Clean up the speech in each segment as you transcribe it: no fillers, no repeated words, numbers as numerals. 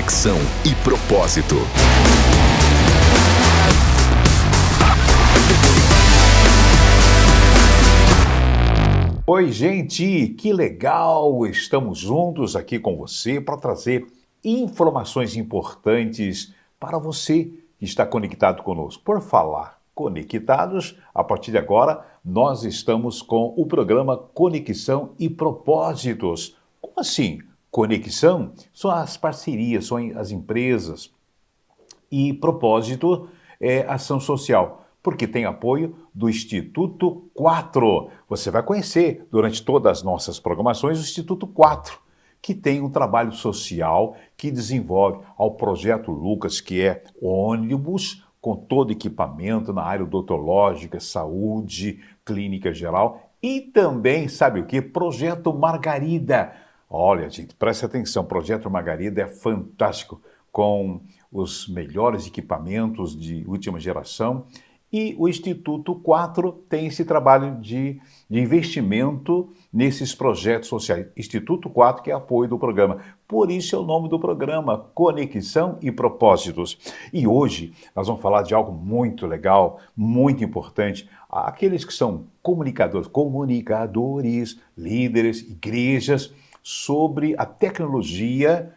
Conexão e Propósito. Oi, gente, que legal! Estamos juntos aqui com você para trazer informações importantes para você que está conectado conosco. Por falar conectados, a partir de agora nós estamos com o programa Conexão e Propósitos. Como assim? Conexão são as parcerias, são as empresas e propósito é ação social. Porque tem apoio do Instituto 4. Você vai conhecer durante todas as nossas programações o Instituto 4, que tem um trabalho social que desenvolve ao Projeto Lucas, que é ônibus com todo equipamento na área odontológica, saúde, clínica geral e também, sabe o que? Projeto Margarida. Olha, gente, preste atenção, Projeto Margarida é fantástico, com os melhores equipamentos de última geração. E o Instituto 4 tem esse trabalho de investimento nesses projetos sociais. Instituto 4, que é apoio do programa. Por isso é o nome do programa, Conexão e Propósitos. E hoje nós vamos falar de algo muito legal, muito importante. Aqueles que são comunicadores, líderes, igrejas, sobre a tecnologia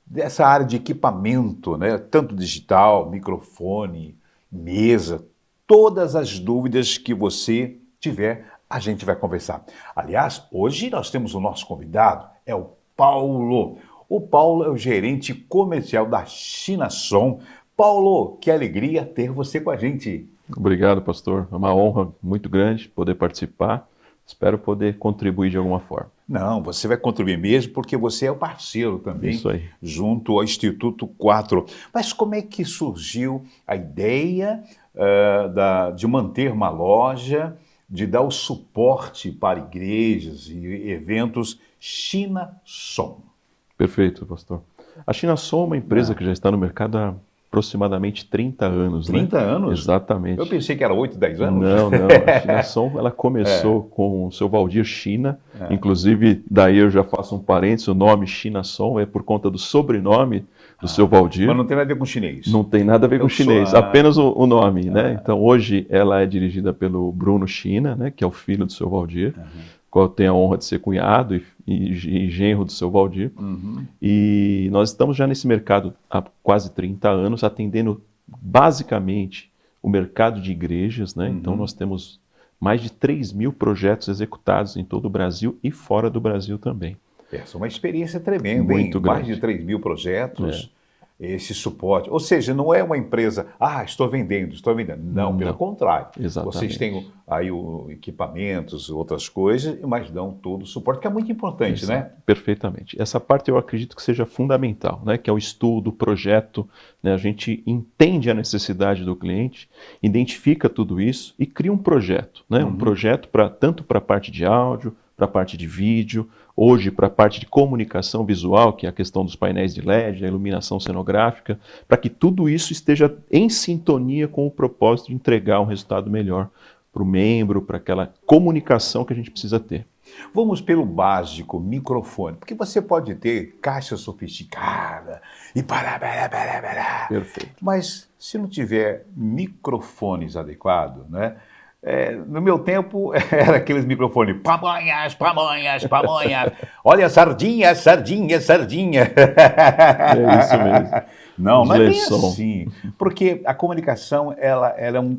dessa área de equipamento, né? Tanto digital, microfone, mesa, todas as dúvidas que você tiver, a gente vai conversar. Aliás, hoje nós temos o nosso convidado, é o Paulo. O Paulo é o gerente comercial da Chinason. Paulo, que alegria ter você com a gente. Obrigado, pastor. É uma honra muito grande poder participar. Espero poder contribuir de alguma forma. Não, você vai contribuir mesmo porque você é o parceiro também, isso aí, junto ao Instituto 4. Mas como é que surgiu a ideia de manter uma loja, de dar o suporte para igrejas e eventos Chinason? Perfeito, pastor. A Chinason é uma empresa que já está no mercado há aproximadamente 30 anos. 30 anos? Exatamente. Eu pensei que era 8, 10 anos. Não. A Chinason, ela começou com o seu Valdir China. Inclusive, daí eu já faço um parênteses, o nome Chinason é por conta do sobrenome do seu Valdir. Mas não tem nada a ver com chinês. Não tem nada a ver com chinês, apenas o nome, né? Então, hoje, ela é dirigida pelo Bruno China, né? Que é o filho do seu Valdir. Qual eu tenho a honra de ser cunhado e genro do seu Valdir. E nós estamos já nesse mercado há quase 30 anos, atendendo basicamente o mercado de igrejas, né? Então nós temos mais de 3.000 projetos executados em todo o Brasil e fora do Brasil também. Essa é uma experiência tremenda, muito grande. Mais de 3.000 projetos. Esse suporte, ou seja, não é uma empresa, estou vendendo. Não, pelo contrário. Exatamente. Vocês têm aí equipamentos, outras coisas, mas dão todo o suporte, que é muito importante, né? Perfeitamente. Essa parte eu acredito que seja fundamental, né? Que é o estudo, o projeto, né? A gente entende a necessidade do cliente, identifica tudo isso e cria um projeto, né? Um projeto tanto para a parte de áudio, para a parte de vídeo, hoje para a parte de comunicação visual, que é a questão dos painéis de LED, a iluminação cenográfica, para que tudo isso esteja em sintonia com o propósito de entregar um resultado melhor para o membro, para aquela comunicação que a gente precisa ter. Vamos pelo básico, microfone, porque você pode ter caixa sofisticada e Perfeito. Mas se não tiver microfones adequados, né? No meu tempo, era aqueles microfones, pamonhas. Olha, sardinha. É isso mesmo. Não, mas é bem assim. Porque a comunicação, ela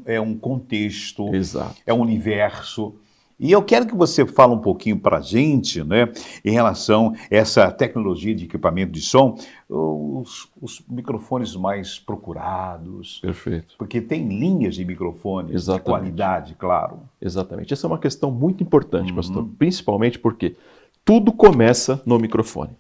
é um contexto, exato, é um universo. E eu quero que você fale um pouquinho para a gente, né, em relação a essa tecnologia de equipamento de som, os microfones mais procurados. Perfeito. Porque tem linhas de microfones de qualidade, claro. Exatamente. Essa é uma questão muito importante, pastor, principalmente porque tudo começa no microfone.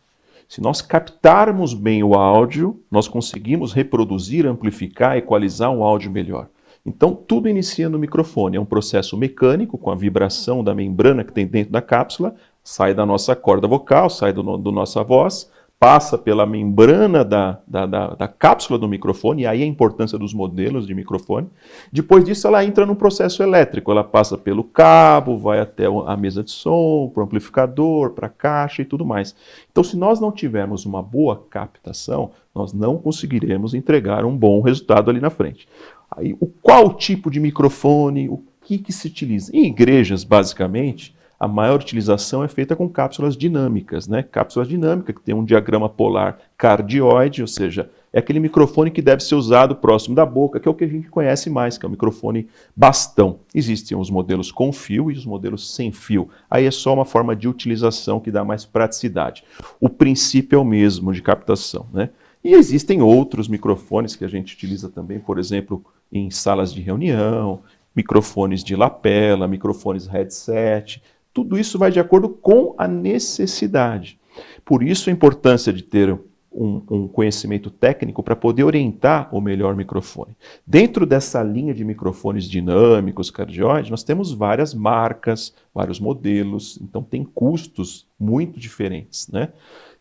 Se nós captarmos bem o áudio, nós conseguimos reproduzir, amplificar, equalizar um áudio melhor. Então, tudo inicia no microfone. É um processo mecânico, com a vibração da membrana que tem dentro da cápsula, sai da nossa corda vocal, sai da nossa voz, passa pela membrana da cápsula do microfone, e aí a importância dos modelos de microfone. Depois disso, ela entra no processo elétrico, ela passa pelo cabo, vai até a mesa de som, para o amplificador, para a caixa e tudo mais. Então, se nós não tivermos uma boa captação, nós não conseguiremos entregar um bom resultado ali na frente. Aí, qual tipo de microfone, o que se utiliza? Em igrejas, basicamente, a maior utilização é feita com cápsulas dinâmicas, né? Cápsulas dinâmicas que tem um diagrama polar cardioide, ou seja, é aquele microfone que deve ser usado próximo da boca, que é o que a gente conhece mais, que é o microfone bastão. Existem os modelos com fio e os modelos sem fio. Aí é só uma forma de utilização que dá mais praticidade. O princípio é o mesmo de captação, né? E existem outros microfones que a gente utiliza também, por exemplo, em salas de reunião, microfones de lapela, microfones headset. Tudo isso vai de acordo com a necessidade. Por isso a importância de ter um conhecimento técnico para poder orientar o melhor microfone. Dentro dessa linha de microfones dinâmicos, cardioide, nós temos várias marcas, vários modelos, então tem custos muito diferentes, né?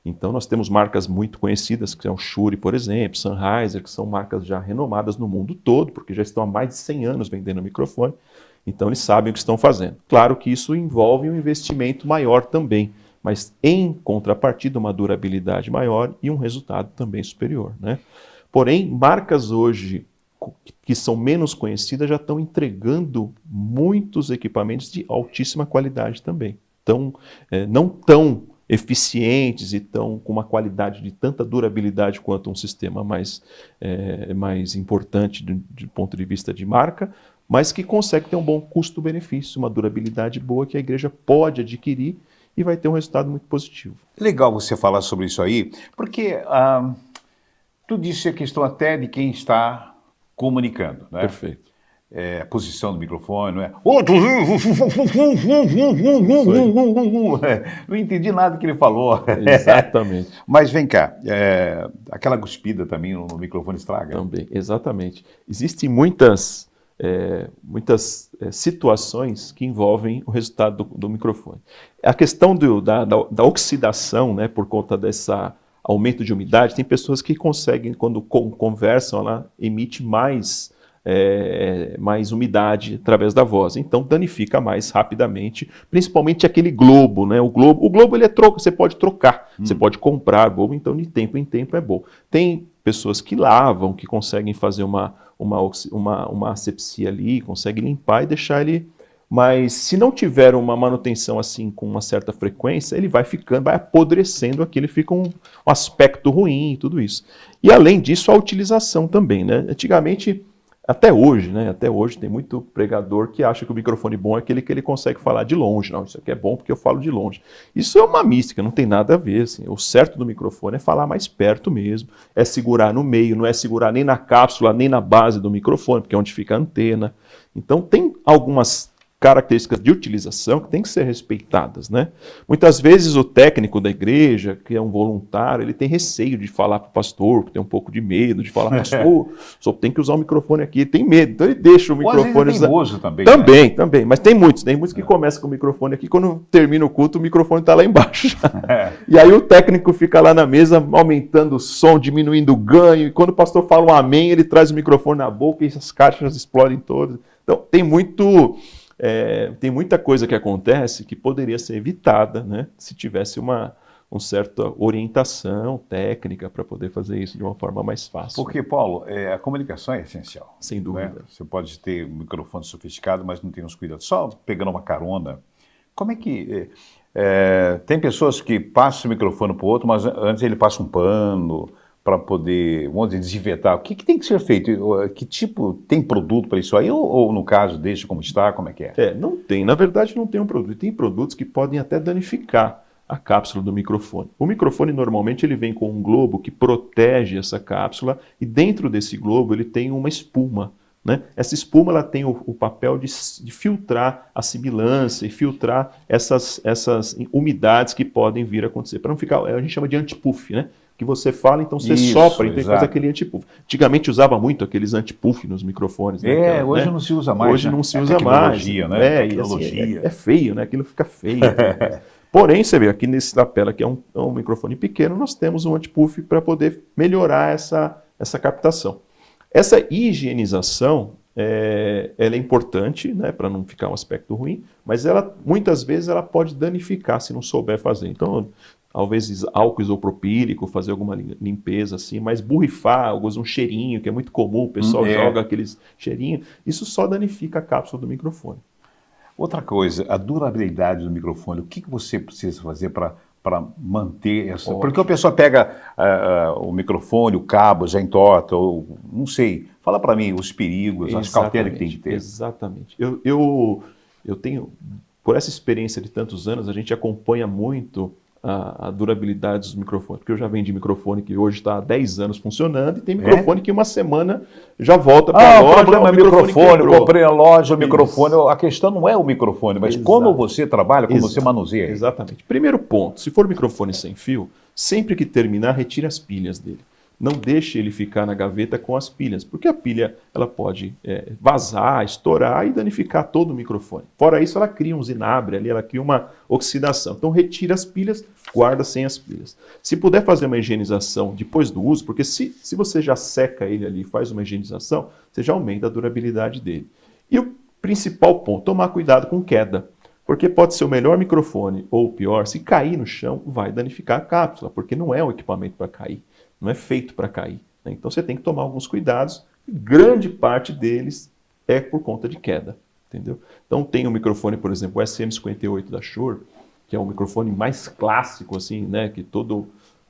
Então nós temos marcas muito conhecidas, que é o Shure, por exemplo, Sennheiser, que são marcas já renomadas no mundo todo, porque já estão há mais de 100 anos vendendo microfone. Então eles sabem o que estão fazendo. Claro que isso envolve um investimento maior também, mas em contrapartida uma durabilidade maior e um resultado também superior, né? Porém, marcas hoje que são menos conhecidas já estão entregando muitos equipamentos de altíssima qualidade também. Então, não tão eficientes e tão com uma qualidade de tanta durabilidade quanto um sistema mais importante do ponto de vista de marca, mas que consegue ter um bom custo-benefício, uma durabilidade boa que a igreja pode adquirir e vai ter um resultado muito positivo. Legal você falar sobre isso aí, porque tu disse a questão até de quem está comunicando, né? Perfeito. A posição do microfone, não é? Não entendi nada que ele falou. Exatamente. Mas vem cá, aquela cuspida também no microfone estraga? Também, exatamente. Existem muitas situações que envolvem o resultado do microfone. A questão da oxidação, né, por conta desse aumento de umidade, tem pessoas que conseguem, quando conversam, ela emite mais umidade através da voz, então danifica mais rapidamente, principalmente aquele globo, né? O globo ele você pode trocar, você pode comprar globo, então de tempo em tempo é bom. Tem pessoas que lavam, que conseguem fazer uma asepsia ali, conseguem limpar e deixar ele, mas se não tiver uma manutenção assim com uma certa frequência, ele vai apodrecendo aqui, ele fica um aspecto ruim e tudo isso. E além disso, a utilização também, né? Antigamente, até hoje tem muito pregador que acha que o microfone bom é aquele que ele consegue falar de longe. Não, isso aqui é bom porque eu falo de longe. Isso é uma mística, não tem nada a ver. Assim. O certo do microfone é falar mais perto mesmo, é segurar no meio, não é segurar nem na cápsula, nem na base do microfone, porque é onde fica a antena. Então tem algumas características de utilização que têm que ser respeitadas, né? Muitas vezes o técnico da igreja, que é um voluntário, ele tem receio de falar para o pastor, que tem um pouco de medo de falar, pastor, só tem que usar o microfone aqui, ele tem medo, então ele deixa o microfone... Ou teimoso também. Também, mas tem muitos que começam com o microfone aqui, quando termina o culto, o microfone está lá embaixo. E aí o técnico fica lá na mesa, aumentando o som, diminuindo o ganho, e quando o pastor fala um amém, ele traz o microfone na boca e as caixas explodem todas. Então tem muita coisa que acontece que poderia ser evitada, né, se tivesse uma certa orientação técnica para poder fazer isso de uma forma mais fácil. Porque, Paulo, a comunicação é essencial. Sem dúvida. Né? Você pode ter um microfone sofisticado, mas não tem os cuidados. Só pegando uma carona, como é que... tem pessoas que passam o microfone para o outro, mas antes ele passa um pano para poder, vamos dizer, desinfetar. O que tem que ser feito? Que tipo, tem produto para isso aí? Ou no caso, deixa como está? Como é que é? Não tem. Na verdade, não tem um produto. Tem produtos que podem até danificar a cápsula do microfone. O microfone, normalmente, ele vem com um globo que protege essa cápsula e dentro desse globo ele tem uma espuma. Né? Essa espuma ela tem o papel de filtrar a sibilância e filtrar essas umidades que podem vir a acontecer. Para não ficar, a gente chama de anti-puff, né? Que você fala, então você sopra, então faz aquele anti-puff. Antigamente usava muito aqueles anti-puff nos microfones. Né? Hoje não se usa mais. Hoje não se usa mais. Né? Tecnologia. É feio, né? Aquilo fica feio. Porém, você vê aqui nesse lapela, que é um microfone pequeno, nós temos um anti-puff para poder melhorar essa captação. Essa higienização, ela é importante, né, para não ficar um aspecto ruim, mas muitas vezes ela pode danificar se não souber fazer. Então, talvez álcool isopropílico, fazer alguma limpeza assim, mas borrifar, um cheirinho, que é muito comum, o pessoal joga aqueles cheirinhos, isso só danifica a cápsula do microfone. Outra coisa, a durabilidade do microfone, o que você precisa fazer para manter essa... Ótimo. Porque a pessoa pega o microfone, o cabo, já entorta, ou não sei. Fala para mim os perigos, as cautelas que tem que ter. Exatamente. Eu tenho, por essa experiência de tantos anos, a gente acompanha muito a durabilidade dos microfones, porque eu já vendi microfone que hoje está há 10 anos funcionando e tem microfone que uma semana já volta para a loja. O problema é o microfone, comprei a loja, o Isso. microfone, a questão não é o microfone, mas como você trabalha, como você manuseia. Exatamente. Primeiro ponto, se for microfone sem fio, sempre que terminar, retire as pilhas dele. Não deixe ele ficar na gaveta com as pilhas, porque a pilha ela pode vazar, estourar e danificar todo o microfone. Fora isso, ela cria um zinabre ali, ela cria uma oxidação. Então, retire as pilhas, guarda sem as pilhas. Se puder fazer uma higienização depois do uso, porque se você já seca ele ali e faz uma higienização, você já aumenta a durabilidade dele. E o principal ponto, tomar cuidado com queda. Porque pode ser o melhor microfone ou o pior, se cair no chão, vai danificar a cápsula, porque não é um equipamento para cair. Não é feito para cair, né? Então você tem que tomar alguns cuidados, e grande parte deles é por conta de queda, entendeu? Então tem um microfone, por exemplo, o SM58 da Shure, que é um microfone mais clássico, assim, né, que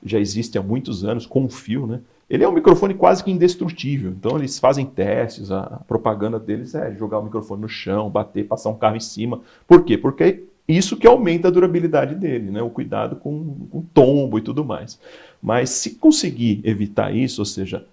já existe há muitos anos, com fio, né? Ele é um microfone quase que indestrutível, então eles fazem testes, a propaganda deles é jogar o microfone no chão, bater, passar um carro em cima. Por quê? Porque isso que aumenta a durabilidade dele, né? O cuidado com tombo e tudo mais. Mas se conseguir evitar isso, ou seja,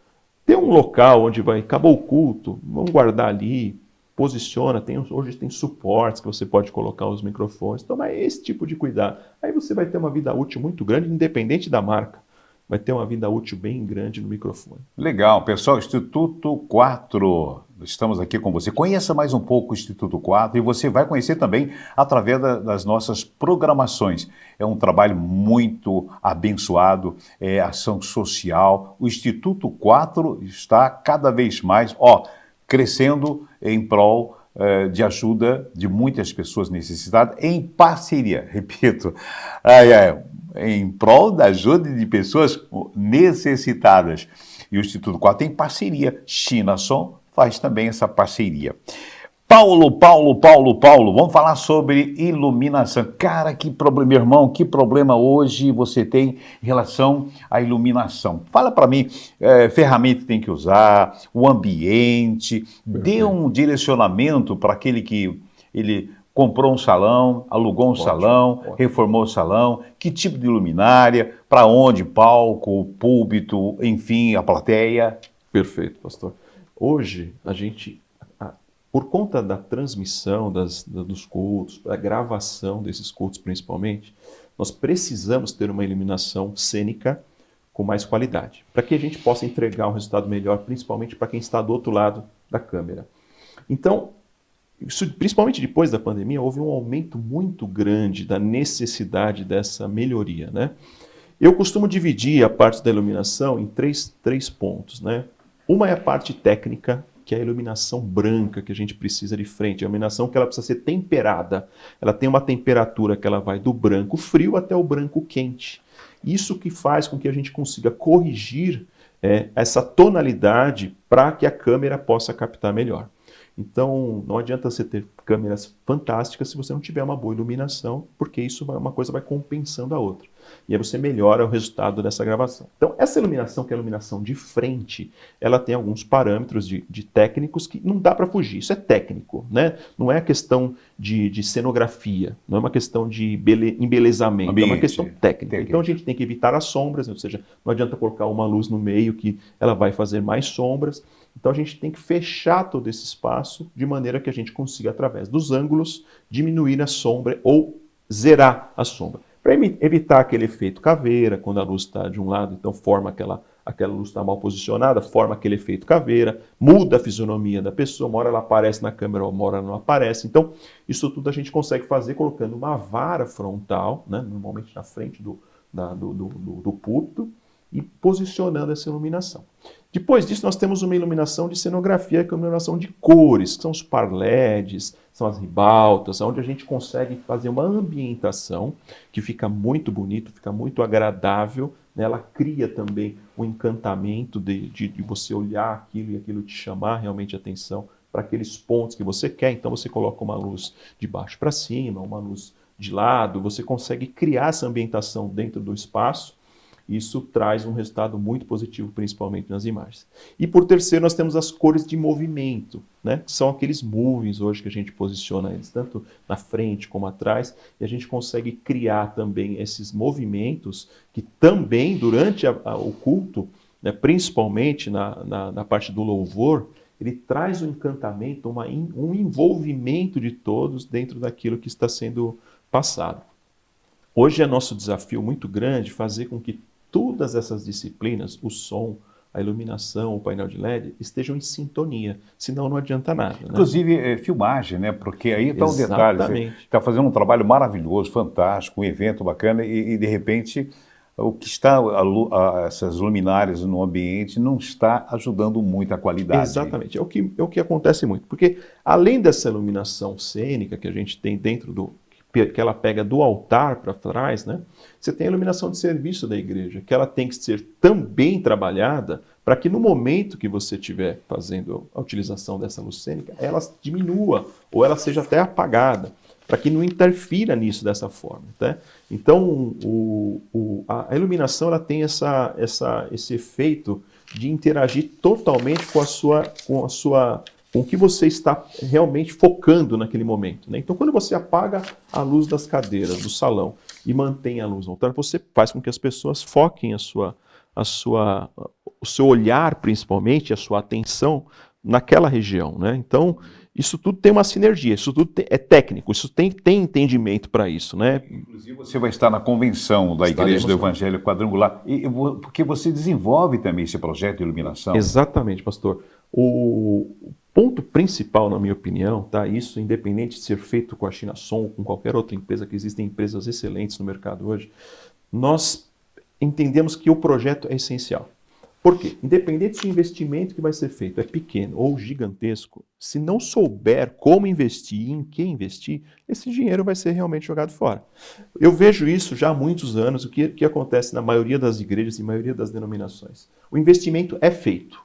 ter um local onde acabou o culto, vamos guardar ali, posiciona, hoje tem suportes que você pode colocar os microfones, tomar esse tipo de cuidado. Aí você vai ter uma vida útil muito grande, independente da marca. Vai ter uma vida útil bem grande no microfone. Legal, pessoal, Instituto 4, estamos aqui com você. Conheça mais um pouco o Instituto 4 e você vai conhecer também através das nossas programações. É um trabalho muito abençoado, é ação social. O Instituto 4 está cada vez mais, crescendo em prol de ajuda de muitas pessoas necessitadas, em parceria, repito, em prol da ajuda de pessoas necessitadas. E o Instituto 4 tem parceria. Chinason faz também essa parceria. Paulo, vamos falar sobre iluminação. Cara, que problema, meu irmão, que problema hoje você tem em relação à iluminação? Fala para mim, ferramenta que tem que usar, o ambiente, dê um direcionamento para aquele que ele comprou um salão, alugou um salão, reformou o salão, que tipo de luminária, para onde, palco, púlpito, enfim, a plateia. Perfeito, pastor. Hoje, a gente, por conta da transmissão dos cultos, da gravação desses cultos principalmente, nós precisamos ter uma iluminação cênica com mais qualidade, para que a gente possa entregar um resultado melhor, principalmente para quem está do outro lado da câmera. Então, principalmente depois da pandemia, houve um aumento muito grande da necessidade dessa melhoria, né? Eu costumo dividir a parte da iluminação em três pontos, né? Uma é a parte técnica, que é a iluminação branca que a gente precisa de frente, a iluminação que ela precisa ser temperada. Ela tem uma temperatura que ela vai do branco frio até o branco quente. Isso que faz com que a gente consiga corrigir essa tonalidade para que a câmera possa captar melhor. Então, não adianta você ter câmeras fantásticas se você não tiver uma boa iluminação, porque isso uma coisa vai compensando a outra. E aí você melhora o resultado dessa gravação. Então, essa iluminação, que é a iluminação de frente, ela tem alguns parâmetros de técnicos que não dá para fugir. Isso é técnico, né? Não é questão de cenografia, não é uma questão de embelezamento, é uma questão técnica. Então, a gente tem que evitar as sombras, ou seja, não adianta colocar uma luz no meio que ela vai fazer mais sombras. Então a gente tem que fechar todo esse espaço de maneira que a gente consiga, através dos ângulos, diminuir a sombra ou zerar a sombra. para evitar aquele efeito caveira, quando a luz está de um lado, então forma aquela luz está mal posicionada, forma aquele efeito caveira, muda a fisionomia da pessoa, uma hora ela aparece na câmera, uma hora não aparece. Então, isso tudo a gente consegue fazer colocando uma vara frontal, né, normalmente na frente do púlpito, e posicionando essa iluminação. Depois disso, nós temos uma iluminação de cenografia, que é uma iluminação de cores, que são os parLEDs, são as ribaltas, onde a gente consegue fazer uma ambientação que fica muito bonito, fica muito agradável, né? Ela cria também um encantamento de você olhar aquilo e aquilo te chamar realmente a atenção para aqueles pontos que você quer. Então você coloca uma luz de baixo para cima, uma luz de lado, você consegue criar essa ambientação dentro do espaço. Isso traz um resultado muito positivo, principalmente nas imagens. E por terceiro, nós temos as cores de movimento, né? Que são aqueles movies hoje que a gente posiciona eles, tanto na frente como atrás, e a gente consegue criar também esses movimentos que também, durante o culto, né, principalmente na parte do louvor, ele traz um encantamento, um envolvimento de todos dentro daquilo que está sendo passado. Hoje é nosso desafio muito grande fazer com que todas essas disciplinas, o som, a iluminação, o painel de LED, estejam em sintonia, senão não adianta nada. Né? Inclusive, filmagem, né? Porque aí está um detalhe, você está fazendo um trabalho maravilhoso, fantástico, um evento bacana e de repente, o que está, essas luminárias no ambiente não está ajudando muito a qualidade. Exatamente, é o que acontece muito, porque além dessa iluminação cênica que a gente tem dentro que ela pega do altar para trás, né? Você tem a iluminação de serviço da igreja, que ela tem que ser também trabalhada para que no momento que você estiver fazendo a utilização dessa luz cênica, ela diminua ou ela seja até apagada, para que não interfira nisso dessa forma. Tá? Então, a iluminação ela tem esse efeito de interagir totalmente com o que você está realmente focando naquele momento. Né? Então, quando você apaga a luz das cadeiras do salão e mantém a luz no altar, você faz com que as pessoas foquem o seu olhar, principalmente, a sua atenção naquela região. Né? Então, isso tudo tem uma sinergia, isso tudo é técnico, isso tem entendimento para isso. Né? Inclusive, você vai estar na convenção da Igreja do Evangelho Quadrangular, porque você desenvolve também esse projeto de iluminação. Exatamente, pastor. O ponto principal, na minha opinião, tá? Isso independente de ser feito com a China Som ou com qualquer outra empresa, que existem empresas excelentes no mercado hoje, nós entendemos que o projeto é essencial. Por quê? Independente se o investimento que vai ser feito é pequeno ou gigantesco, se não souber como investir e em que investir, esse dinheiro vai ser realmente jogado fora. Eu vejo isso já há muitos anos, o que acontece na maioria das igrejas e maioria das denominações. O investimento é feito.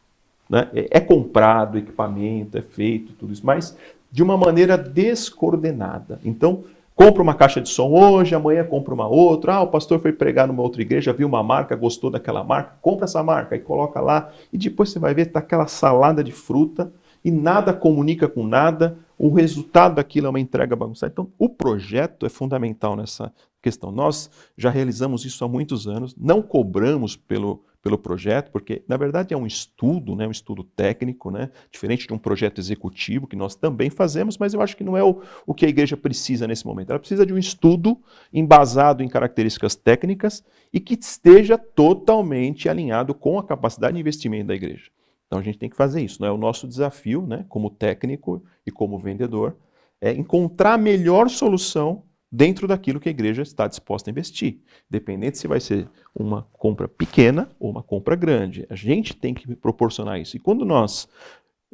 Né? É comprado equipamento, é feito tudo isso, mas de uma maneira descoordenada. Então, compra uma caixa de som hoje, amanhã compra uma outra. O pastor foi pregar numa outra igreja, viu uma marca, gostou daquela marca, compra essa marca e coloca lá. E depois você vai ver, está aquela salada de fruta e nada comunica com nada. O resultado daquilo é uma entrega bagunçada. Então, o projeto é fundamental nessa questão. Nós já realizamos isso há muitos anos, não cobramos pelo projeto, porque, na verdade, é um estudo, né, um estudo técnico, né, diferente de um projeto executivo, que nós também fazemos, mas eu acho que não é o que a igreja precisa nesse momento. Ela precisa de um estudo embasado em características técnicas e que esteja totalmente alinhado com a capacidade de investimento da igreja. Então, a gente tem que fazer isso. Não é o nosso desafio, né, como técnico e como vendedor, é encontrar a melhor solução dentro daquilo que a igreja está disposta a investir. Independente se vai ser uma compra pequena ou uma compra grande. A gente tem que proporcionar isso. E quando nós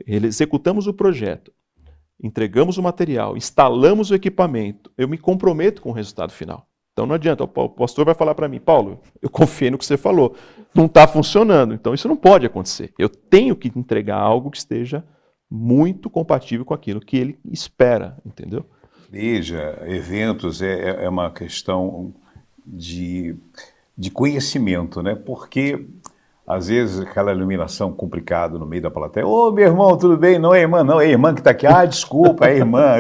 executamos o projeto, entregamos o material, instalamos o equipamento, eu me comprometo com o resultado final. Então não adianta, o pastor vai falar para mim, Paulo, eu confiei no que você falou, não está funcionando, então isso não pode acontecer. Eu tenho que entregar algo que esteja muito compatível com aquilo que ele espera, entendeu? Igreja, eventos, é uma questão de conhecimento, né? Porque, às vezes, aquela iluminação complicada no meio da plateia, ô, meu irmão, tudo bem? Não é irmã, não, é irmã que está aqui, desculpa, é irmã,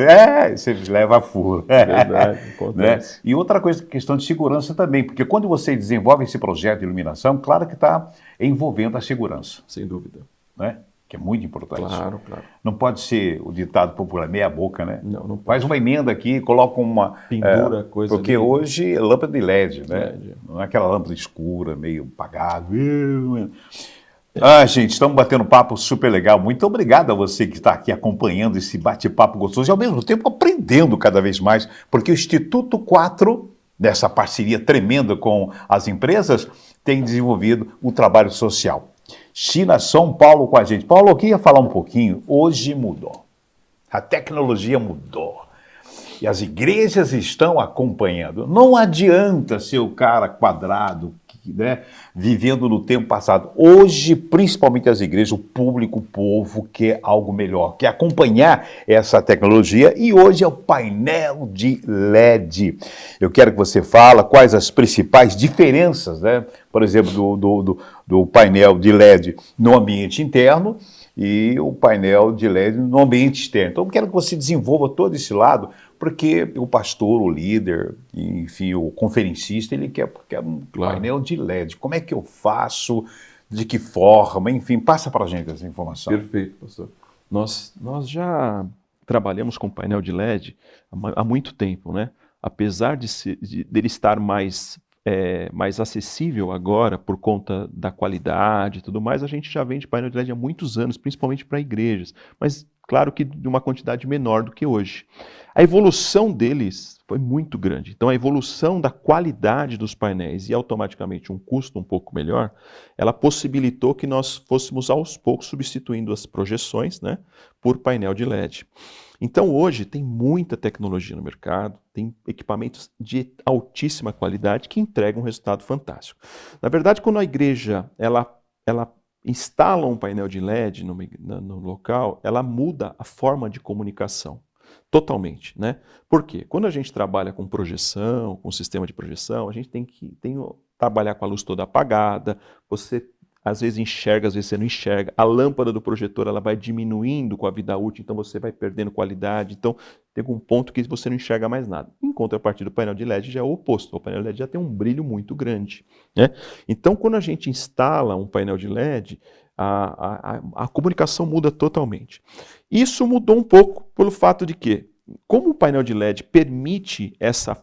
você leva a furo. Verdade, acontece. Né? E outra coisa, questão de segurança também, porque quando você desenvolve esse projeto de iluminação, claro que está envolvendo a segurança. Sem dúvida. Né? que é muito importante. Claro, claro. Não pode ser o ditado popular, meia boca, né? Não, não pode. Faz uma emenda aqui, coloca uma... Pendura coisa porque ali. hoje é lâmpada de LED, né? LED. Não é aquela lâmpada escura, meio apagada. Ah, gente, estamos batendo papo super legal. Muito obrigado a você que está aqui acompanhando esse bate-papo gostoso e, ao mesmo tempo, aprendendo cada vez mais, porque o Instituto 4, nessa parceria tremenda com as empresas, tem desenvolvido o trabalho social. China, São Paulo com a gente. Paulo, eu queria falar um pouquinho. Hoje mudou. A tecnologia mudou. E as igrejas estão acompanhando. Não adianta ser o cara quadrado, né, vivendo no tempo passado. Hoje, principalmente as igrejas, o público, o povo quer algo melhor, quer acompanhar essa tecnologia, e hoje é o painel de LED. Eu quero que você fale quais as principais diferenças, né, por exemplo, do painel de LED no ambiente interno e o painel de LED no ambiente externo. Então, eu quero que você desenvolva todo esse lado, porque o pastor, o líder, enfim, o conferencista, ele quer um painel de LED. Como é que eu faço? De que forma? Enfim, passa para a gente essa informação. Perfeito, pastor. Nós já trabalhamos com painel de LED há muito tempo, né? Apesar dele estar mais acessível agora por conta da qualidade e tudo mais, a gente já vende painel de LED há muitos anos, principalmente para igrejas, mas claro que de uma quantidade menor do que hoje. A evolução deles foi muito grande, então a evolução da qualidade dos painéis e automaticamente um custo um pouco melhor, ela possibilitou que nós fôssemos aos poucos substituindo as projeções, né, por painel de LED. Então hoje tem muita tecnologia no mercado, tem equipamentos de altíssima qualidade que entregam um resultado fantástico. Na verdade, quando a igreja ela instala um painel de LED no local, ela muda a forma de comunicação totalmente, né? Por quê? Quando a gente trabalha com projeção, com sistema de projeção, a gente tem que trabalhar com a luz toda apagada, você às vezes enxerga, às vezes você não enxerga. A lâmpada do projetor ela vai diminuindo com a vida útil, então você vai perdendo qualidade. Então tem um ponto que você não enxerga mais nada. Em contrapartida, do painel de LED já é o oposto. O painel de LED já tem um brilho muito grande, né? Então quando a gente instala um painel de LED, a comunicação muda totalmente. Isso mudou um pouco pelo fato de que, como o painel de LED permite essa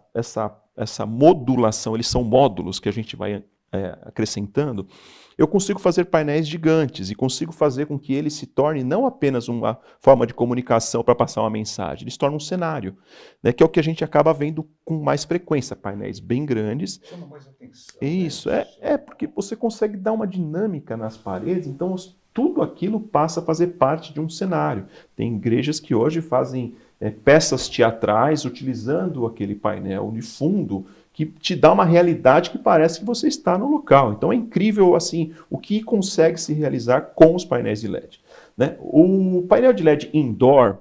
modulação, eles são módulos que a gente vai acrescentando, eu consigo fazer painéis gigantes e consigo fazer com que ele se torne não apenas uma forma de comunicação para passar uma mensagem, ele se torna um cenário, né, que é o que a gente acaba vendo com mais frequência, painéis bem grandes. Chama mais atenção. Isso, porque você consegue dar uma dinâmica nas paredes, então tudo aquilo passa a fazer parte de um cenário. Tem igrejas que hoje fazem peças teatrais utilizando aquele painel de fundo que te dá uma realidade que parece que você está no local. Então é incrível assim o que consegue se realizar com os painéis de LED, né? O painel de LED indoor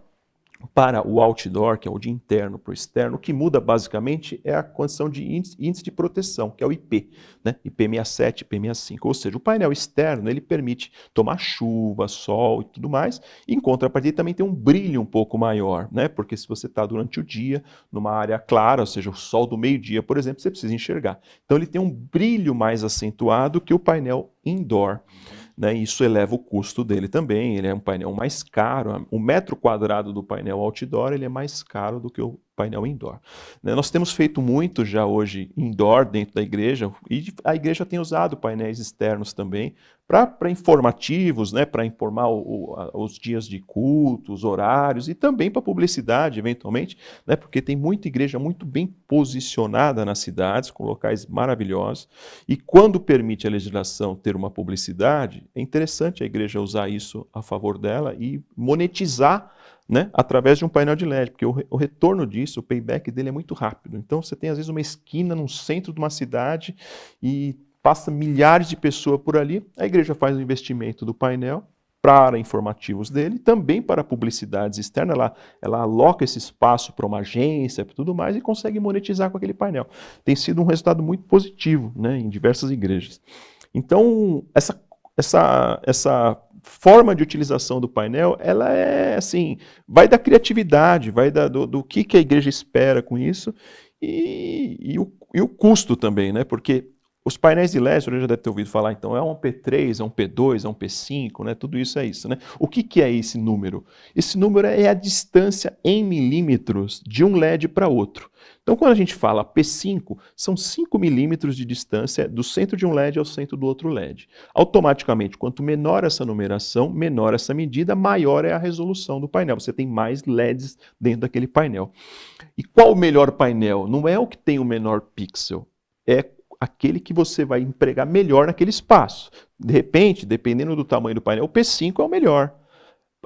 para o outdoor, que é o de interno para o externo, o que muda basicamente é a condição de índice de proteção, que é o IP, né? IP67, IP65, ou seja, o painel externo ele permite tomar chuva, sol e tudo mais, e em contrapartida também tem um brilho um pouco maior, né? Porque se você está durante o dia numa área clara, ou seja, o sol do meio-dia, por exemplo, você precisa enxergar. Então ele tem um brilho mais acentuado que o painel indoor. Né, isso eleva o custo dele também, ele é um painel mais caro, o metro quadrado do painel outdoor ele é mais caro do que o painel indoor. Né, nós temos feito muito já hoje indoor dentro da igreja, e a igreja tem usado painéis externos também, para informativos, né, para informar os dias de culto, os horários, e também para publicidade, eventualmente, né, porque tem muita igreja muito bem posicionada nas cidades, com locais maravilhosos, e quando permite a legislação ter uma publicidade, é interessante a igreja usar isso a favor dela e monetizar, né, através de um painel de LED, porque o retorno disso, o payback dele é muito rápido. Então você tem às vezes uma esquina no centro de uma cidade e passa milhares de pessoas por ali, a igreja faz o investimento do painel para informativos dele, também para publicidades externas, ela aloca esse espaço para uma agência e tudo mais e consegue monetizar com aquele painel. Tem sido um resultado muito positivo, né, em diversas igrejas. Então, essa forma de utilização do painel, ela é assim, vai da criatividade, vai do que a igreja espera com isso e o custo também, né? Porque Os painéis de LED, você já deve ter ouvido falar, então, é um P3, é um P2, é um P5, né? Tudo isso é isso, né? O que é esse número? Esse número é a distância em milímetros de um LED para outro. Então, quando a gente fala P5, são 5 milímetros de distância do centro de um LED ao centro do outro LED. Automaticamente, quanto menor essa numeração, menor essa medida, maior é a resolução do painel. Você tem mais LEDs dentro daquele painel. E qual o melhor painel? Não é o que tem o menor pixel, é aquele que você vai empregar melhor naquele espaço. De repente, dependendo do tamanho do painel, o P5 é o melhor.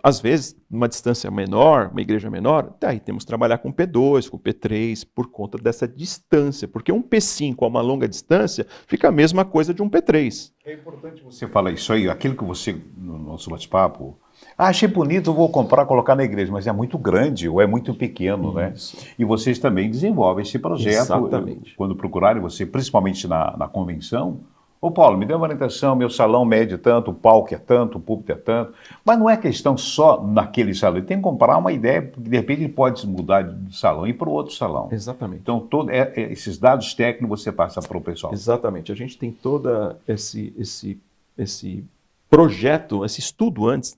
Às vezes, numa distância menor, uma igreja menor, daí temos que trabalhar com P2, com P3, por conta dessa distância. Porque um P5 a uma longa distância fica a mesma coisa de um P3. É importante você falar isso aí, aquilo que você, no nosso bate-papo, achei bonito, vou comprar, colocar na igreja, mas é muito grande ou é muito pequeno, Isso. né? E vocês também desenvolvem esse projeto. Exatamente. Quando procurarem você, principalmente na convenção, ô Paulo, me dê uma orientação, meu salão mede tanto, o palco é tanto, o púlpito é tanto. Mas não é questão só naquele salão, ele tem que comprar uma ideia, porque de repente ele pode mudar de salão e ir para o outro salão. Exatamente. Então, esses dados técnicos você passa para o pessoal. Exatamente. A gente tem todo esse projeto, esse estudo antes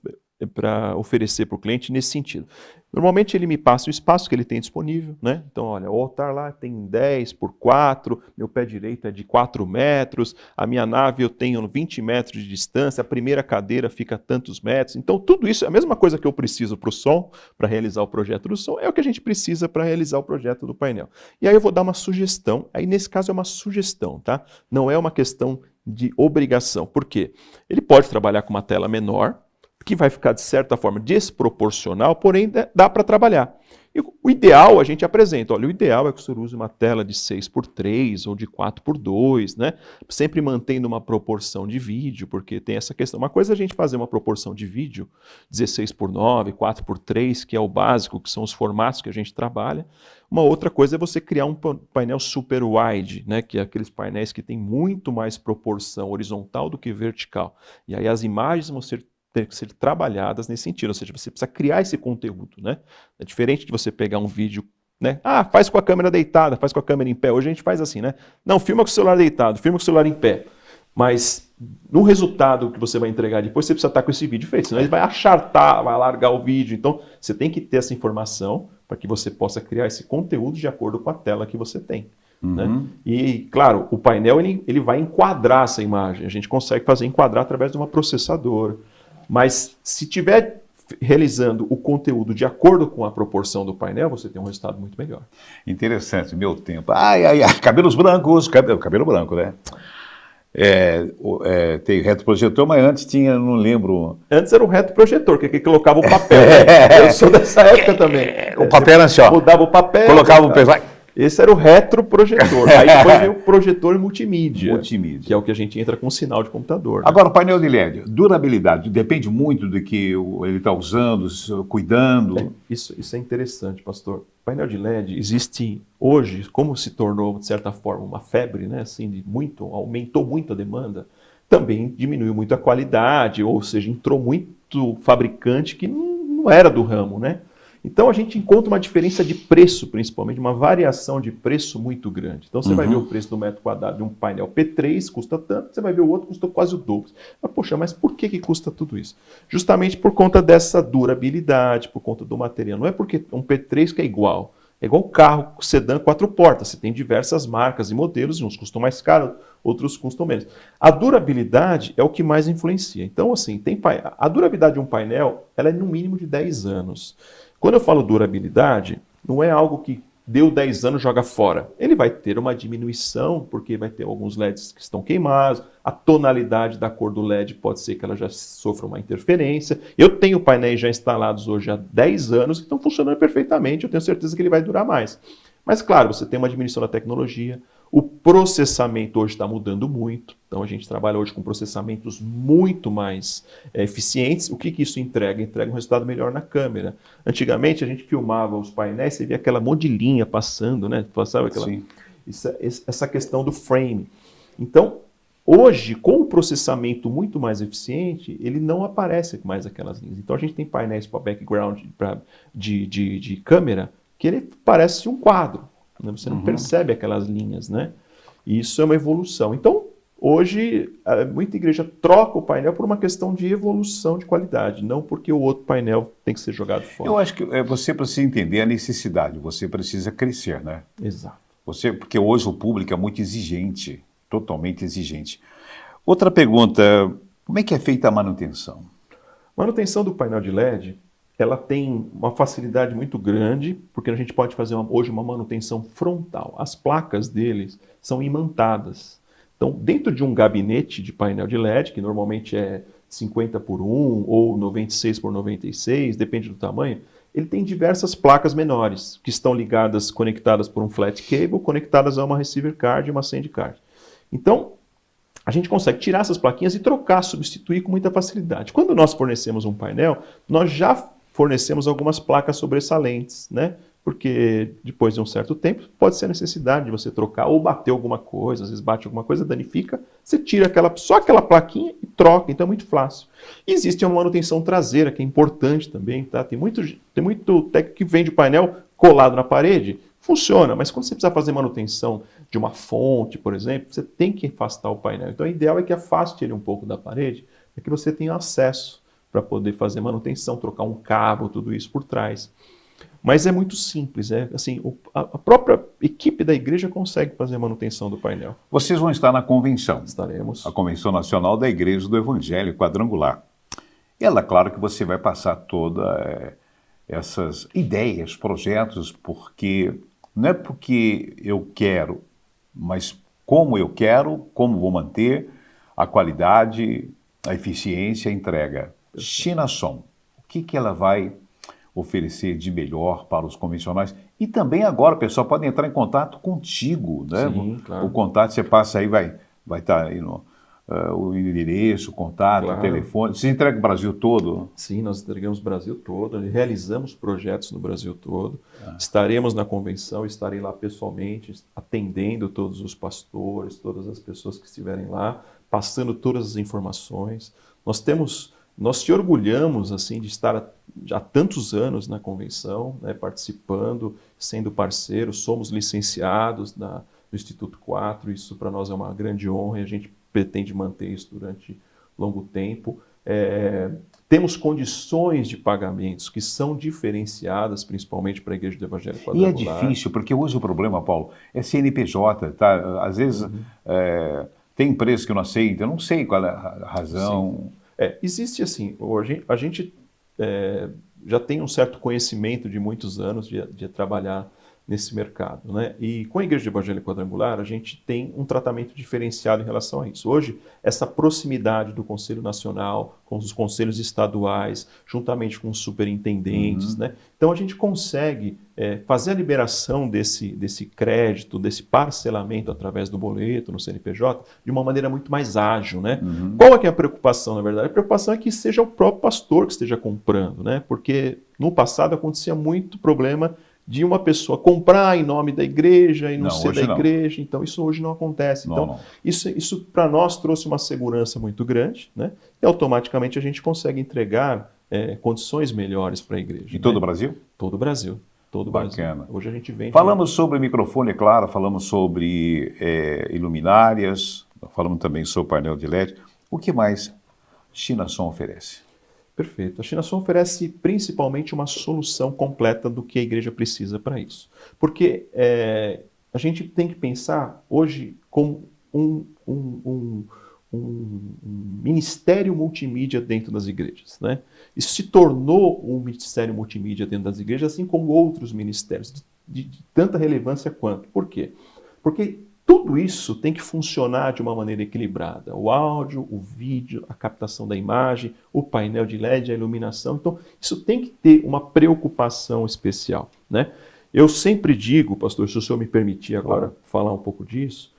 para oferecer para o cliente nesse sentido. Normalmente ele me passa o espaço que ele tem disponível, né? Então, olha, o altar lá tem 10 por 4, meu pé direito é de 4 metros, a minha nave eu tenho 20 metros de distância, a primeira cadeira fica a tantos metros. Então, tudo isso é a mesma coisa que eu preciso para o som, para realizar o projeto do som, é o que a gente precisa para realizar o projeto do painel. E aí eu vou dar uma sugestão, aí nesse caso é uma sugestão, tá? Não é uma questão de obrigação. Por quê? Ele pode trabalhar com uma tela menor, que vai ficar, de certa forma, desproporcional, porém dá para trabalhar. E o ideal, a gente apresenta, olha, o ideal é que o senhor use uma tela de 6x3 ou de 4x2, né? Sempre mantendo uma proporção de vídeo, porque tem essa questão. Uma coisa é a gente fazer uma proporção de vídeo, 16x9, 4x3, que é o básico, que são os formatos que a gente trabalha. Uma outra coisa é você criar um painel super wide, né? Que é aqueles painéis que tem muito mais proporção horizontal do que vertical. E aí as imagens vão ter que ser trabalhadas nesse sentido, ou seja, você precisa criar esse conteúdo, né? É diferente de você pegar um vídeo, né? Ah, faz com a câmera deitada, faz com a câmera em pé. Hoje a gente faz assim, né? Não, filma com o celular deitado, filma com o celular em pé. Mas no resultado que você vai entregar depois, você precisa estar com esse vídeo feito, senão ele vai achatar, vai alargar o vídeo. Então, você tem que ter essa informação para que você possa criar esse conteúdo de acordo com a tela que você tem. Né? E, claro, o painel ele vai enquadrar essa imagem. A gente consegue fazer enquadrar através de uma processadora. Mas se estiver realizando o conteúdo de acordo com a proporção do painel, você tem um resultado muito melhor. Interessante, meu tempo. Ai, cabelos brancos, cabelo branco, né? Tem retroprojetor, mas antes tinha, não lembro... Antes era o retroprojetor, que colocava o papel. Né? Eu sou dessa época também. O papel era assim, ó. Mudava o papel. Colocava o pessoal... Esse era o retroprojetor. Aí depois veio o projetor multimídia. Multimídia. Que é o que a gente entra com sinal de computador. Né? Agora, o painel de LED, durabilidade, depende muito do que ele está usando, cuidando. Isso é interessante, pastor. O painel de LED existe hoje, como se tornou, de certa forma, uma febre, né? Assim, aumentou muito a demanda, também diminuiu muito a qualidade, ou seja, entrou muito fabricante que não era do ramo, né? Então a gente encontra uma diferença de preço, principalmente, uma variação de preço muito grande. Então você vai ver o preço do metro quadrado de um painel P3, custa tanto, você vai ver o outro, custa quase o dobro. Mas, poxa, mas por que custa tudo isso? Justamente por conta dessa durabilidade, por conta do material. Não é porque um P3 que é igual. É igual carro sedã 4 portas. Você tem diversas marcas e modelos, uns custam mais caro, outros custam menos. A durabilidade é o que mais influencia. Então, assim, a durabilidade de um painel ela é no mínimo de 10 anos. Quando eu falo durabilidade, não é algo que deu 10 anos, joga fora. Ele vai ter uma diminuição, porque vai ter alguns LEDs que estão queimados, a tonalidade da cor do LED pode ser que ela já sofra uma interferência. Eu tenho painéis já instalados hoje há 10 anos que estão funcionando perfeitamente, eu tenho certeza que ele vai durar mais. Mas, claro, você tem uma diminuição da tecnologia, o processamento hoje está mudando muito, então a gente trabalha hoje com processamentos muito mais eficientes. O que isso entrega? Entrega um resultado melhor na câmera. Antigamente a gente filmava os painéis, você via aquela monte de linha passando, né? Sabe aquela... Essa questão do frame. Então, hoje, com o processamento muito mais eficiente, ele não aparece mais aquelas linhas. Então a gente tem painéis para background de câmera que ele parece um quadro. Você não percebe aquelas linhas, né? E isso é uma evolução. Então, Hoje, muita igreja troca o painel por uma questão de evolução de qualidade, não porque o outro painel tem que ser jogado fora. Eu acho que você precisa entender a necessidade, você precisa crescer, né? Exato. Porque hoje o público é muito exigente, totalmente exigente. Outra pergunta, como é que é feita a manutenção? Manutenção do painel de LED, ela tem uma facilidade muito grande, porque a gente pode fazer hoje uma manutenção frontal. As placas deles são imantadas. Então, dentro de um gabinete de painel de LED, que normalmente é 50 por 1 ou 96 por 96, depende do tamanho, ele tem diversas placas menores, que estão ligadas, conectadas por um flat cable, conectadas a uma receiver card e uma send card. Então, a gente consegue tirar essas plaquinhas e trocar, substituir com muita facilidade. Quando nós fornecemos um painel, nós já fornecemos algumas placas sobressalentes, né? Porque depois de um certo tempo pode ser a necessidade de você trocar ou bater alguma coisa, às vezes bate alguma coisa, danifica, você tira só aquela plaquinha e troca, então é muito fácil. E existe uma manutenção traseira, que é importante também, tá? Tem muito técnico que vende o painel colado na parede, funciona, mas quando você precisa fazer manutenção de uma fonte, por exemplo, você tem que afastar o painel. Então o ideal é que afaste ele um pouco da parede, para que você tenha acesso para poder fazer manutenção, trocar um cabo, tudo isso por trás. Mas é muito simples, assim, a própria equipe da igreja consegue fazer a manutenção do painel. Vocês vão estar na convenção. Estaremos. A Convenção Nacional da Igreja do Evangelho Quadrangular. E ela, claro que você vai passar todas essas ideias, projetos, porque não é porque eu quero, mas como eu quero, como vou manter a qualidade, a eficiência, a entrega. Chinason, o que ela vai oferecer de melhor para os convencionais? E também agora, pessoal, pode entrar em contato contigo, né? Sim, claro. O contato você passa aí, vai estar aí o endereço, o contato, claro. O telefone. Você entrega o Brasil todo? Sim, nós entregamos o Brasil todo, realizamos projetos no Brasil todo. Estaremos na convenção, estarei lá pessoalmente, atendendo todos os pastores, todas as pessoas que estiverem lá, passando todas as informações. Nós te orgulhamos assim de estar há tantos anos na convenção, né, participando, sendo parceiros, somos licenciados do Instituto 4, isso para nós é uma grande honra e a gente pretende manter isso durante longo tempo. Temos condições de pagamentos que são diferenciadas, principalmente para a Igreja do Evangelho Quadrangular. E é difícil, porque hoje o problema, Paulo, é CNPJ, tá? Às vezes tem empresas que não aceitam, eu não sei qual é a razão. Existe assim, hoje a gente já tem um certo conhecimento de muitos anos de trabalhar nesse mercado, né? E com a Igreja do Evangelho Quadrangular, a gente tem um tratamento diferenciado em relação a isso. Hoje, essa proximidade do Conselho Nacional com os conselhos estaduais, juntamente com os superintendentes, né? Então a gente consegue fazer a liberação desse crédito, desse parcelamento através do boleto no CNPJ de uma maneira muito mais ágil, né? Qual é que é a preocupação, na verdade? A preocupação é que seja o próprio pastor que esteja comprando, né? Porque no passado acontecia muito problema de uma pessoa comprar em nome da igreja e não ser da igreja. Então, isso hoje não acontece. Então, isso para nós trouxe uma segurança muito grande, né? E automaticamente a gente consegue entregar condições melhores para a igreja. Em todo o Brasil? Todo o Brasil. Todo o Bacana. Brasil. Hoje a gente vende... Falamos sobre microfone, é claro, falamos sobre iluminárias, falamos também sobre painel de LED. O que mais Chinason oferece? Perfeito. A Chinason oferece principalmente uma solução completa do que a igreja precisa para isso. Porque a gente tem que pensar hoje como um ministério multimídia dentro das igrejas, né? Isso se tornou um ministério multimídia dentro das igrejas, assim como outros ministérios, de tanta relevância quanto. Por quê? Porque tudo isso tem que funcionar de uma maneira equilibrada. O áudio, o vídeo, a captação da imagem, o painel de LED, a iluminação. Então, isso tem que ter uma preocupação especial, né? Eu sempre digo, pastor, se o senhor me permitir agora falar um pouco disso,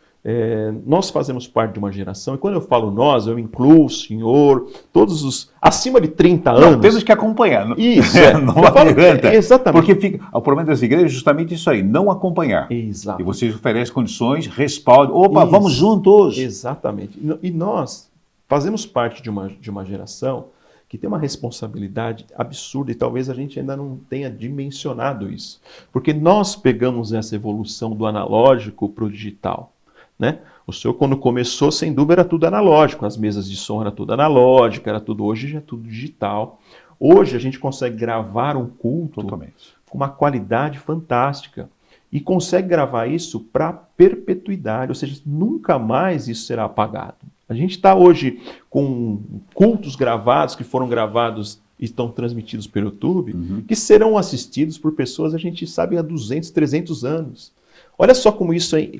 nós fazemos parte de uma geração, e quando eu falo nós, eu incluo o senhor, todos os acima de 30 anos. Não, temos que acompanhar. Isso, não adianta. Exatamente. Porque o problema das igrejas é justamente isso aí, não acompanhar. Exato. E vocês oferecem condições, respaldo. Opa, vamos juntos! Exatamente. E nós fazemos parte de uma geração que tem uma responsabilidade absurda e talvez a gente ainda não tenha dimensionado isso. Porque nós pegamos essa evolução do analógico para o digital, né? O senhor, quando começou, sem dúvida, era tudo analógico, as mesas de som era tudo analógico, era tudo, hoje já é tudo digital. Hoje a gente consegue gravar um culto com uma qualidade fantástica e consegue gravar isso para perpetuidade, ou seja, nunca mais isso será apagado. A gente está hoje com cultos gravados, que foram gravados e estão transmitidos pelo YouTube, que serão assistidos por pessoas, a gente sabe, há 200, 300 anos. Olha só como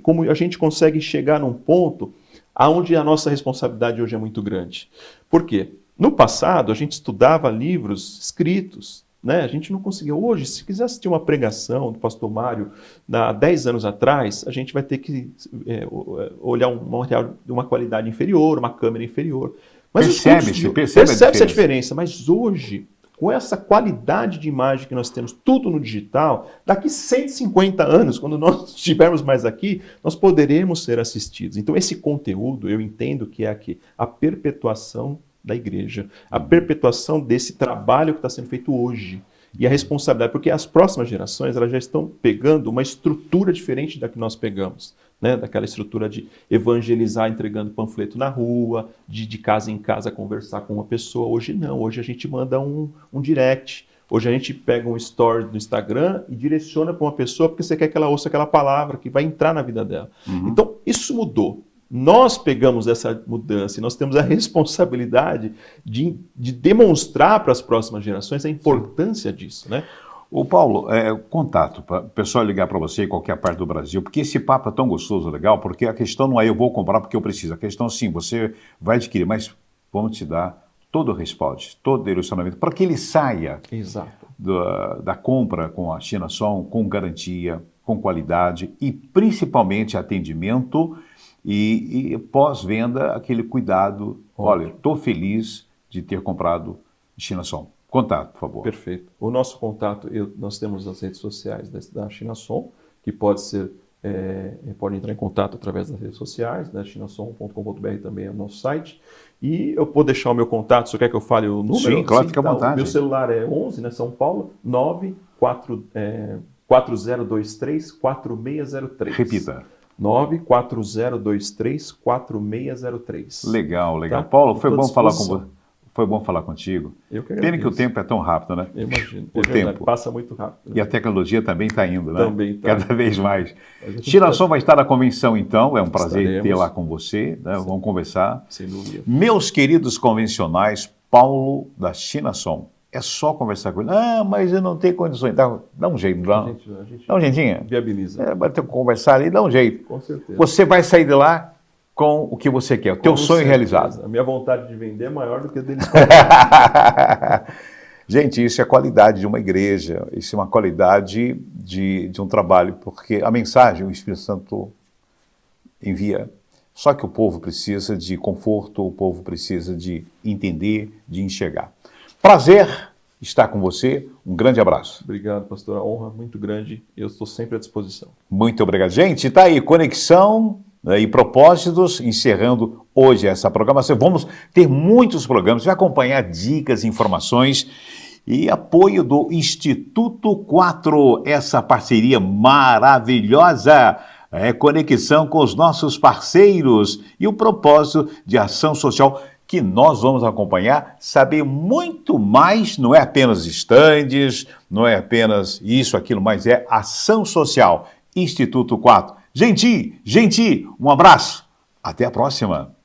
como a gente consegue chegar num ponto onde a nossa responsabilidade hoje é muito grande. Por quê? No passado, a gente estudava livros escritos, né? A gente não conseguia. Hoje, se quiser assistir uma pregação do pastor Mário, há 10 anos atrás, a gente vai ter que olhar um material de uma qualidade inferior, uma câmera inferior. Mas percebe-se a diferença. Mas hoje, com essa qualidade de imagem que nós temos, tudo no digital, daqui 150 anos, quando nós estivermos mais aqui, nós poderemos ser assistidos. Então, esse conteúdo, eu entendo que é aqui a perpetuação da igreja, a perpetuação desse trabalho que está sendo feito hoje. E a responsabilidade, porque as próximas gerações elas já estão pegando uma estrutura diferente da que nós pegamos, né? Daquela estrutura de evangelizar entregando panfleto na rua, de casa em casa conversar com uma pessoa. Hoje não, hoje a gente manda um direct, hoje a gente pega um story do Instagram e direciona para uma pessoa porque você quer que ela ouça aquela palavra que vai entrar na vida dela. Então isso mudou. Nós pegamos essa mudança e nós temos a responsabilidade de demonstrar para as próximas gerações a importância disso, né? Ô Paulo, contato para o pessoal ligar para você em qualquer parte do Brasil, porque esse papo é tão gostoso, legal, porque a questão não é eu vou comprar porque eu preciso, a questão sim, você vai adquirir, mas vamos te dar todo o respaldo, todo o direcionamento, para que ele saia da compra com a China Som, com garantia, com qualidade e principalmente atendimento e pós-venda, aquele cuidado. Olha, estou feliz de ter comprado China Som. Contato, por favor. Perfeito. O nosso contato, nós temos as redes sociais da China Som, que pode entrar em contato através das redes sociais, né? chinasom.com.br também é o nosso site. E eu vou deixar o meu contato, você quer que eu fale o número? Sim, claro, fica à vontade. Meu celular é 11, né, São Paulo, 4023-4603. Repita. 94023-4603. Legal. Tá? Paulo, foi bom falar com você. Foi bom falar contigo. Eu que agradeço. Pena que o tempo é tão rápido, né? Eu imagino. O tempo passa muito rápido. Né? E a tecnologia também está indo, né? Também está. Cada vez mais. China Som vai estar na convenção, então. É um prazer ter lá com você. Né? Vamos conversar. Sem dúvida. Meus queridos convencionais, Paulo da China Som. É só conversar com ele. Ah, mas eu não tenho condições. Dá um jeito, dá um jeitinho. Viabiliza. Vai ter que conversar ali, dá um jeito. Com certeza. Você vai sair de lá com o que você quer, o teu sonho realizado. A minha vontade de vender é maior do que a deles. Gente, isso é a qualidade de uma igreja, isso é uma qualidade de um trabalho, porque a mensagem o Espírito Santo envia. Só que o povo precisa de conforto, o povo precisa de entender, de enxergar. Prazer estar com você, um grande abraço. Obrigado, pastor, a honra muito grande, eu estou sempre à disposição. Muito obrigado. Gente, está aí, Conexão e Propósitos, encerrando hoje essa programação. Vamos ter muitos programas, vai acompanhar dicas, informações e apoio do Instituto 4, essa parceria maravilhosa, conexão com os nossos parceiros e o propósito de ação social que nós vamos acompanhar, saber muito mais, não é apenas estandes, não é apenas isso, aquilo, mas é ação social. Instituto 4. Gente, um abraço. Até a próxima.